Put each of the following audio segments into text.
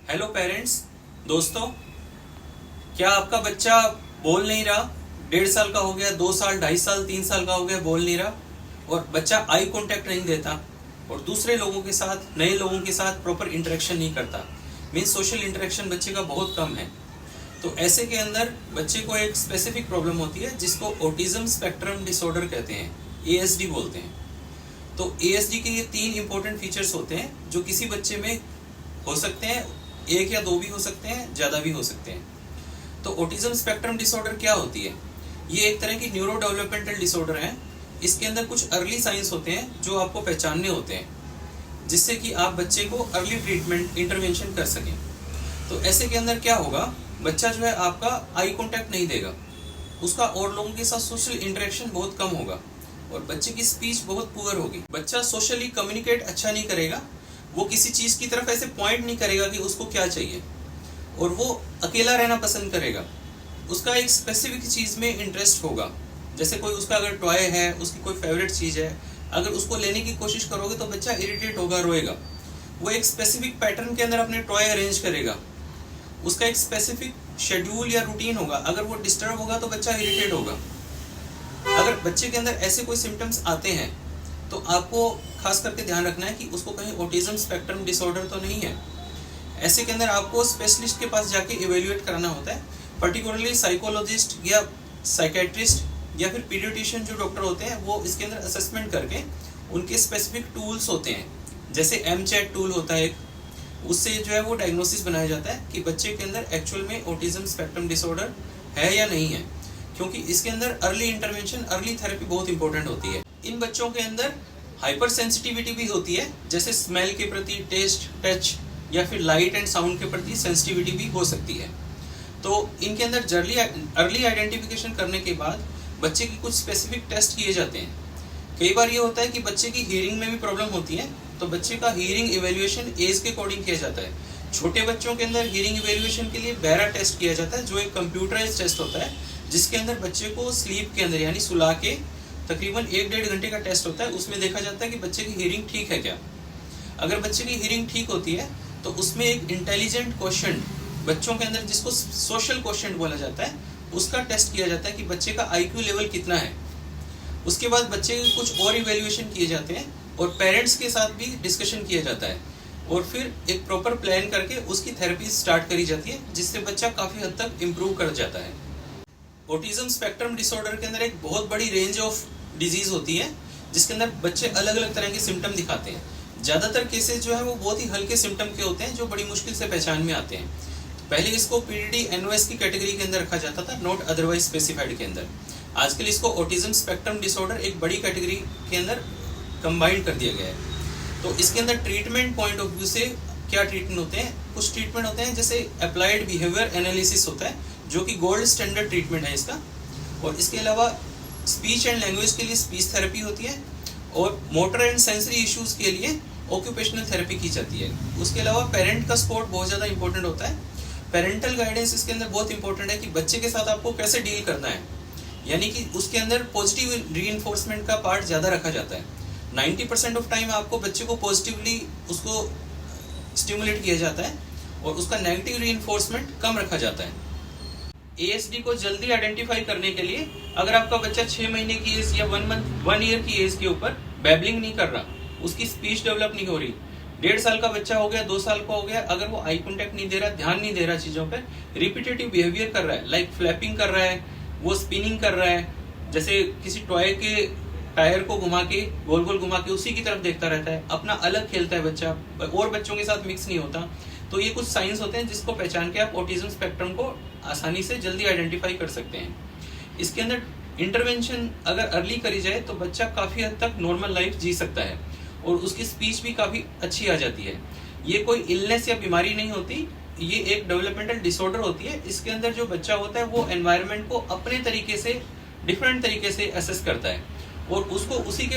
Hello parents, दोस्तों, क्या आपका बच्चा बोल नहीं रहा? 1.5 साल का हो गया, 2 साल, 2.5 साल, 3 साल का हो गया, बोल नहीं रहा और बच्चा आई कांटेक्ट नहीं देता और दूसरे लोगों के साथ, नए लोगों के साथ प्रॉपर इंटरेक्शन नहीं करता। मीन्स सोशल इंटरेक्शन बच्चे का बहुत कम है। तो ऐसे के अंदर बच्चे को एक स्पेसिफिक प्रॉब्लम होती है जिसको ऑटिज्म स्पेक्ट्रम डिसऑर्डर कहते हैं, ASD बोलते हैं। तो ASD के ये 3 इंपॉर्टेंट फीचर्स होते हैं जो किसी बच्चे में हो सकते हैं, 1 या 2 भी हो सकते हैं, ज्यादा भी हो सकते हैं। तो ऑटिज्म स्पेक्ट्रम डिसऑर्डर क्या होती है? ये एक तरह की न्यूरो डेवलपमेंटल डिसऑर्डर है। इसके अंदर कुछ अर्ली साइंस होते हैं जो आपको पहचानने होते हैं, जिससे कि आप बच्चे को अर्ली ट्रीटमेंट इंटरवेंशन कर सकें। तो ऐसे के अंदर क्या होगा, बच्चा जो है आपका आई कांटेक्ट नहीं देगा, उसका और लोगों के साथ सोशल इंटरेक्शन बहुत कम होगा और बच्चे की स्पीच बहुत पुअर होगी। बच्चा सोशली कम्युनिकेट अच्छा नहीं करेगा, वो किसी चीज की तरफ ऐसे पॉइंट नहीं करेगा कि उसको क्या चाहिए, और वो अकेला रहना पसंद करेगा। उसका एक स्पेसिफिक चीज में इंटरेस्ट होगा, जैसे कोई उसका अगर टॉय है, उसकी कोई फेवरेट चीज है, अगर उसको लेने की कोशिश करोगे तो बच्चा इरिटेट होगा, रोएगा। वो एक स्पेसिफिक पैटर्न के अंदर अपने टॉय अरेंज करेगा, उसका एक स्पेसिफिक शेड्यूल या रूटीन होगा। अगर वो डिस्टर्ब होगा तो बच्चा इरिटेट होगा। अगर बच्चे के अंदर ऐसे कोई सिम्टम्स आते हैं तो आपको खास करके ध्यान रखना है कि उसको कहीं ऑटिज्म स्पेक्ट्रम डिसऑर्डर तो नहीं है। ऐसे के अंदर आपको स्पेशलिस्ट के पास जाके इवेल्युएट कराना होता है, पर्टिकुलरली साइकोलॉजिस्ट या साइकेट्रिस्ट या फिर पीडियाट्रिशियन जो डॉक्टर होते हैं, वो इसके अंदर असेसमेंट करके उनके स्पेसिफिक टूल्स होते हैं, जैसे MCHAT टूल होता है, उससे जो है वो डायग्नोसिस बनाया जाता है कि बच्चे के अंदर एक्चुअल में ऑटिज्म स्पेक्ट्रम डिसऑर्डर है या नहीं है। क्योंकि इसके अंदर अर्ली इंटरवेंशन, अर्ली थेरेपी बहुत इंपॉर्टेंट होती है। इन बच्चों के अंदर हाइपर सेंसिटिविटी भी होती है, जैसे स्मेल के प्रति, टेस्ट, टच या फिर लाइट एंड साउंड के प्रति सेंसिटिविटी भी हो सकती है। तो इनके अंदर अर्ली आइडेंटिफिकेशन करने के बाद बच्चे की कुछ स्पेसिफिक टेस्ट किए जाते हैं। कई बार ये होता है कि बच्चे की हियरिंग में भी प्रॉब्लम होती है, तो बच्चे का हियरिंग इवेल्युएशन एज के अकॉर्डिंग किया जाता है। छोटे बच्चों के अंदर हियरिंग इवेल्युएशन के लिए बेरा टेस्ट किया जाता है, जो एक कंप्यूटराइज्ड टेस्ट होता है, जिसके अंदर बच्चे को स्लीप के अंदर यानी सुला के तकरीबन 1-1.5 घंटे का टेस्ट होता है। उसमें देखा जाता है कि बच्चे की हियरिंग ठीक है क्या। अगर बच्चे की हियरिंग ठीक होती है तो उसमें एक इंटेलिजेंट क्वेश्चन बच्चों के अंदर, जिसको सोशल क्वेश्चन बोला जाता है, उसका टेस्ट किया जाता है कि बच्चे का IQ लेवल कितना है। उसके बाद बच्चे के कुछ और इवेल्युएशन किए जाते हैं और पेरेंट्स के साथ भी डिस्कशन किया जाता है, और फिर एक प्रॉपर प्लान करके उसकी थेरेपी स्टार्ट करी जाती है, जिससे बच्चा काफी हद तक इम्प्रूव कर जाता है। ऑटिज्म स्पेक्ट्रम डिसऑर्डर के अंदर एक बहुत बड़ी रेंज ऑफ डिजीज होती है, जिसके अंदर बच्चे अलग अलग तरह के सिम्टम दिखाते हैं। ज्यादातर केसेस जो है वो बहुत ही हल्के सिम्टम के होते हैं, जो बड़ी मुश्किल से पहचान में आते हैं। पहले इसको PDD-NOS की कैटेगरी के अंदर रखा जाता था, नॉट अदरवाइज स्पेसिफाइड के अंदर। आजकल इसको ऑटिज्म स्पेक्ट्रम डिसऑर्डर एक बड़ी कैटेगरी के अंदर कंबाइंड कर दिया गया है। तो इसके अंदर ट्रीटमेंट पॉइंट ऑफ व्यू से क्या ट्रीटमेंट होते हैं? कुछ ट्रीटमेंट होते हैं जैसे अप्लाइड बिहेवियर एनालिसिस होता है, जो कि गोल्ड स्टैंडर्ड ट्रीटमेंट है इसका। और इसके अलावा स्पीच एंड लैंग्वेज के लिए स्पीच थेरेपी होती है, और मोटर एंड सेंसरी इश्यूज के लिए ऑक्यूपेशनल थेरेपी की जाती है। उसके अलावा पेरेंट का सपोर्ट बहुत ज़्यादा इंपॉर्टेंट होता है। पेरेंटल गाइडेंस इसके अंदर बहुत इंपॉर्टेंट है कि बच्चे के साथ आपको कैसे डील करना है, यानी कि उसके अंदर पॉजिटिव रीइंफोर्समेंट का पार्ट ज़्यादा रखा जाता है। 90% ऑफ टाइम आपको बच्चे को पॉजिटिवली उसको स्टिमुलेट किया जाता है और उसका नेगेटिव रीइंफोर्समेंट कम रखा जाता है। ASD को जल्दी आइडेंटिफाई करने के लिए, अगर आपका बच्चा 6 महीने की एज या 1 ईयर की एज के ऊपर बैबलिंग नहीं कर रहा, उसकी स्पीच डेवलप नहीं हो रही, 1.5 साल का बच्चा हो गया, 2 साल का हो गया, अगर वो आई कॉन्टेक्ट नहीं दे रहा, ध्यान नहीं दे रहा चीजों पर, रिपीटेटिव बिहेवियर कर रहा है, लाइक फ्लैपिंग कर रहा है, वो स्पिनिंग कर रहा है, जैसे किसी टॉय के टायर को घुमा के, गोल गोल घुमा के उसी की तरफ देखता रहता है, अपना अलग खेलता है बच्चा, और बच्चों के साथ मिक्स नहीं होता, तो ये कुछ साइंस होते हैं जिसको पहचान के आप ऑटिज्म स्पेक्ट्रम को आसानी से जल्दी आइडेंटिफाई कर सकते हैं। इसके अंदर इंटरवेंशन अगर अर्ली करी जाए तो बच्चा काफी हद तक नॉर्मल लाइफ जी सकता है और उसकी स्पीच भी काफी अच्छी आ जाती है। ये कोई इलनेस या बीमारी नहीं होती, ये एक डेवलपमेंटल डिसऑर्डर होती है। इसके अंदर जो बच्चा होता है वो एनवायरनमेंट को अपने तरीके से, डिफरेंट तरीके से असेस करता है और उसको उसी के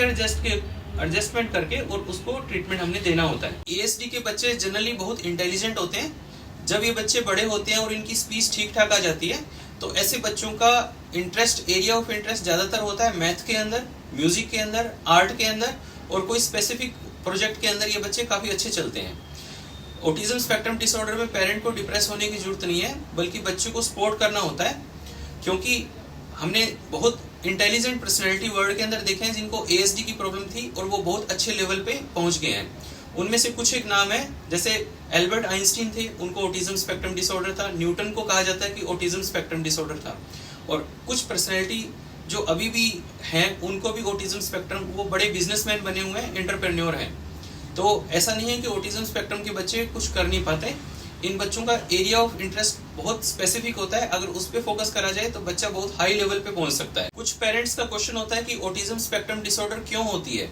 एडजस्टमेंट करके और उसको ट्रीटमेंट हमने देना होता है। ASD के बच्चे जनरली बहुत इंटेलिजेंट होते हैं। जब ये बच्चे बड़े होते हैं और इनकी स्पीच ठीक ठाक आ जाती है, तो ऐसे बच्चों का एरिया ऑफ इंटरेस्ट ज्यादातर होता है मैथ के अंदर, म्यूजिक के अंदर, आर्ट के अंदर, और कोई स्पेसिफिक प्रोजेक्ट के अंदर ये बच्चे काफी अच्छे चलते हैं। ऑटिज्म स्पेक्ट्रम डिसऑर्डर में पेरेंट को डिप्रेस होने की जरूरत नहीं है, बल्कि बच्चे को सपोर्ट करना होता है, क्योंकि हमने बहुत इंटेलिजेंट पर्सनैलिटी वर्ल्ड के अंदर देखे हैं जिनको ASD की प्रॉब्लम थी और वो बहुत अच्छे लेवल पे पहुंच गए हैं। उनमें से कुछ एक नाम है, जैसे एल्बर्ट आइंस्टीन थे, उनको ऑटिज्म स्पेक्ट्रम डिसऑर्डर था। न्यूटन को कहा जाता है कि ऑटिज्म स्पेक्ट्रम डिसऑर्डर था। और कुछ पर्सनैलिटी जो अभी भी हैं उनको भी ऑटिज्म स्पेक्ट्रम, वो बड़े बिजनेसमैन बने हुए हैं, एंटरप्रेन्योर हैं। तो ऐसा नहीं है कि ऑटिज्म स्पेक्ट्रम के बच्चे कुछ कर नहीं पाते। इन बच्चों का एरिया ऑफ इंटरेस्ट बहुत स्पेसिफिक होता है, अगर उस पर फोकस करा जाए तो बच्चा बहुत हाई लेवल पे पहुंच सकता है। कुछ पेरेंट्स का क्वेश्चन होता है कि ऑटिज्म स्पेक्ट्रम डिसऑर्डर क्यों होती है।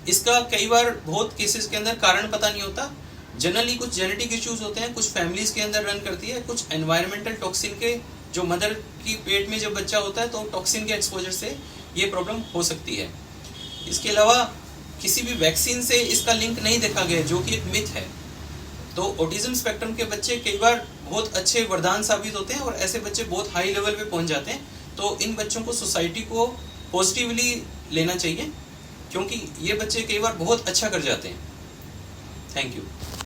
इसका कई बार बहुत केसेस के अंदर कारण पता नहीं होता। जनरली कुछ जेनेटिक इश्यूज होते हैं, कुछ फैमिलीज के अंदर रन करती है, कुछ एनवायरमेंटल टॉक्सिन के, जो मदर की पेट में जब बच्चा होता है तो टॉक्सिन के एक्सपोजर से ये प्रॉब्लम हो सकती है। इसके अलावा किसी भी वैक्सीन से इसका लिंक नहीं देखा गया, जो कि एक मिथ है। तो ऑटिज्म स्पेक्ट्रम के बच्चे कई बार बहुत अच्छे वरदान साबित होते हैं और ऐसे बच्चे बहुत हाई लेवल पे पहुंच जाते हैं। तो इन बच्चों को सोसाइटी को पॉजिटिवली लेना चाहिए, क्योंकि ये बच्चे कई बार बहुत अच्छा कर जाते हैं। Thank you.